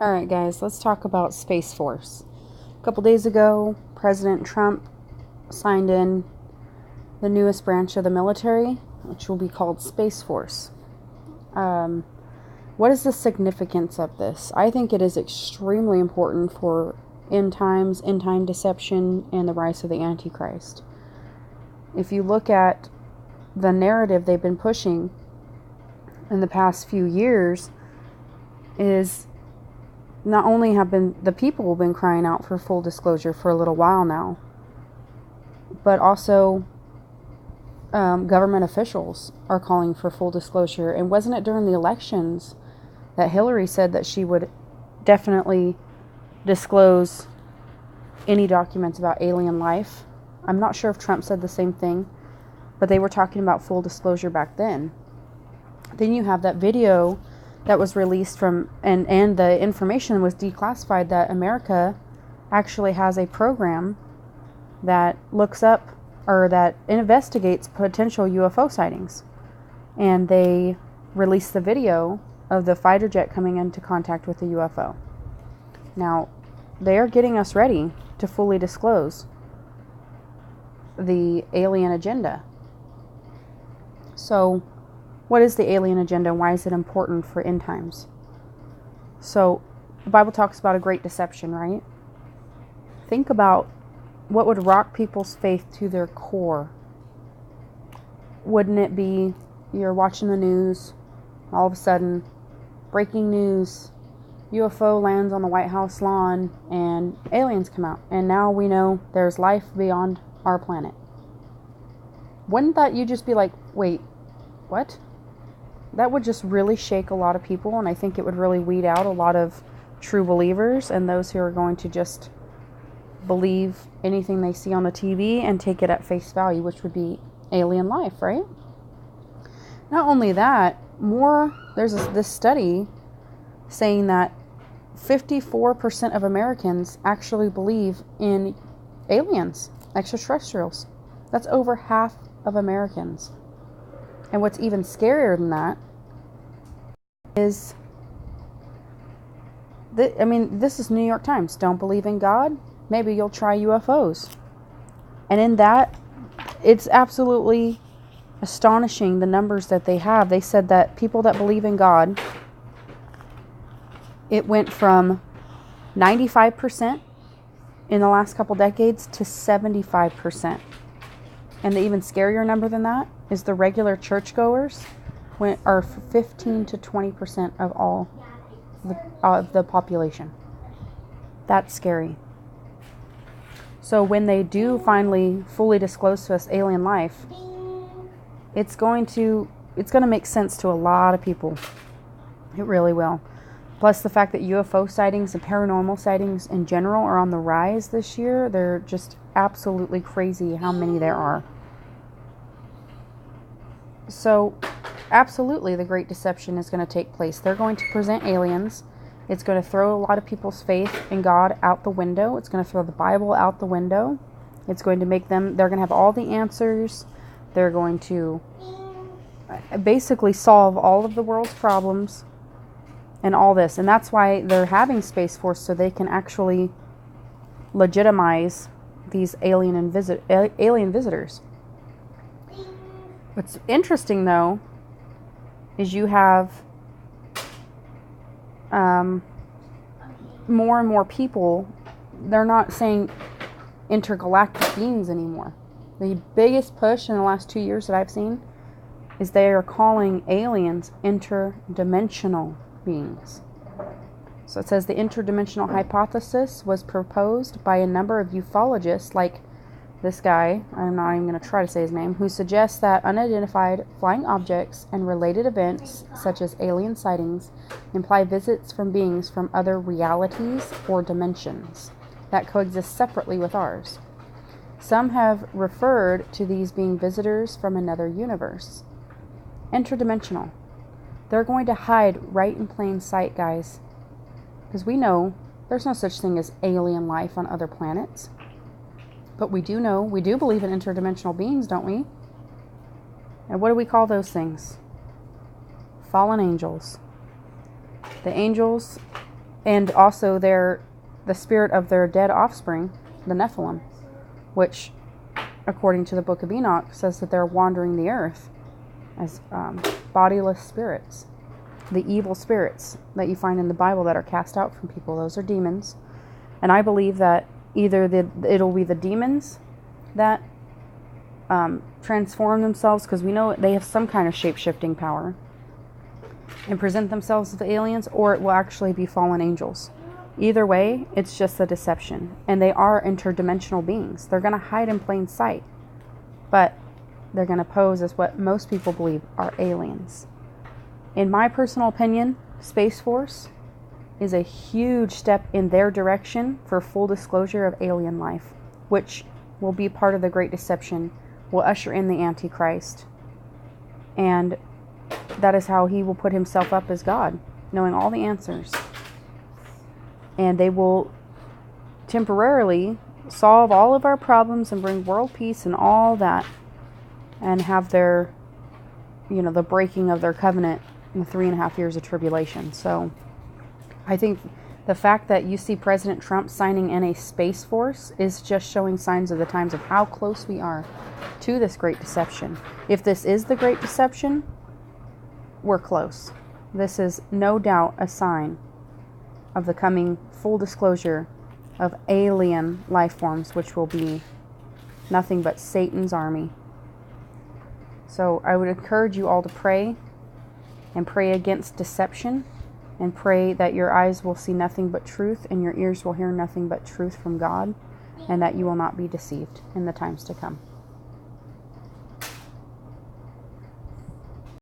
Alright, guys, let's talk about Space Force. A couple days ago, President Trump signed in the newest branch of the military, which will be called Space Force. What is the significance of this? I think it is extremely important for end time deception, and the rise of the Antichrist. If you look at the narrative they've been pushing in the past few years, is not only have the people been crying out for full disclosure for a little while now, but also government officials are calling for full disclosure. And wasn't it during the elections that Hillary said that she would definitely disclose any documents about alien life? I'm not sure if Trump said the same thing, but they were talking about full disclosure back then. Then you have that video that was released from, and the information was declassified, that America actually has a program that looks up, or that investigates potential UFO sightings. And they released the video of the fighter jet coming into contact with the UFO. Now, they are getting us ready to fully disclose the alien agenda. So, what is the alien agenda, and why is it important for end times? So, the Bible talks about a great deception, right? Think about what would rock people's faith to their core. Wouldn't it be, you're watching the news, all of a sudden, breaking news, UFO lands on the White House lawn, and aliens come out, and now we know there's life beyond our planet. Wouldn't that, you just be like, wait, what? That would just really shake a lot of people, and I think it would really weed out a lot of true believers and those who are going to just believe anything they see on the TV and take it at face value, which would be alien life, right? Not only that, there's this study saying that 54% of Americans actually believe in aliens, extraterrestrials. That's over half of Americans. And what's even scarier than that is, this is New York Times. Don't believe in God? Maybe you'll try UFOs. And in that, it's absolutely astonishing the numbers that they have. They said that people that believe in God, it went from 95% in the last couple decades to 75%. And the even scarier number than that is the regular churchgoers are 15 to 20% of all the population. That's scary. So when they do finally fully disclose to us alien life, it's going to make sense to a lot of people. It really will. Plus the fact that UFO sightings and paranormal sightings in general are on the rise this year. They're just absolutely crazy how many there are. So, absolutely, the Great Deception is going to take place. They're going to present aliens. It's going to throw a lot of people's faith in God out the window. It's going to throw the Bible out the window. It's going to make them, they're going to have all the answers. They're going to basically solve all of the world's problems and all this. And that's why they're having Space Force, so they can actually legitimize these alien visitors. What's interesting, though, is you have more and more people. They're not saying intergalactic beings anymore. The biggest push in the last 2 years that I've seen is they are calling aliens interdimensional beings. So it says the interdimensional hypothesis was proposed by a number of ufologists, like this guy, I'm not even going to try to say his name, who suggests that unidentified flying objects and related events, such as alien sightings, imply visits from beings from other realities or dimensions that coexist separately with ours. Some have referred to these being visitors from another universe. Interdimensional. They're going to hide right in plain sight, guys. Because we know there's no such thing as alien life on other planets. But we do believe in interdimensional beings, don't we? And what do we call those things? Fallen angels. The angels And also the spirit of their dead offspring, the Nephilim, which, according to the book of Enoch, says that they're wandering the earth as bodiless spirits. The evil spirits that you find in the Bible that are cast out from people, those are demons. And I believe that either it'll be the demons that transform themselves, because we know they have some kind of shape-shifting power, and present themselves as aliens, or it will actually be fallen angels. Either way, it's just a deception. And they are interdimensional beings. They're going to hide in plain sight. But they're going to pose as what most people believe are aliens. In my personal opinion, Space Force is a huge step in their direction for full disclosure of alien life, which will be part of the Great Deception, will usher in the Antichrist. And that is how he will put himself up as God, knowing all the answers. And they will temporarily solve all of our problems and bring world peace and all that, and have their, the breaking of their covenant in the 3.5 years of tribulation. So I think the fact that you see President Trump signing in a Space Force is just showing signs of the times of how close we are to this Great Deception. If this is the Great Deception, we're close. This is no doubt a sign of the coming full disclosure of alien life forms, which will be nothing but Satan's army. So I would encourage you all to pray, and pray against deception, and pray that your eyes will see nothing but truth and your ears will hear nothing but truth from God, and that you will not be deceived in the times to come.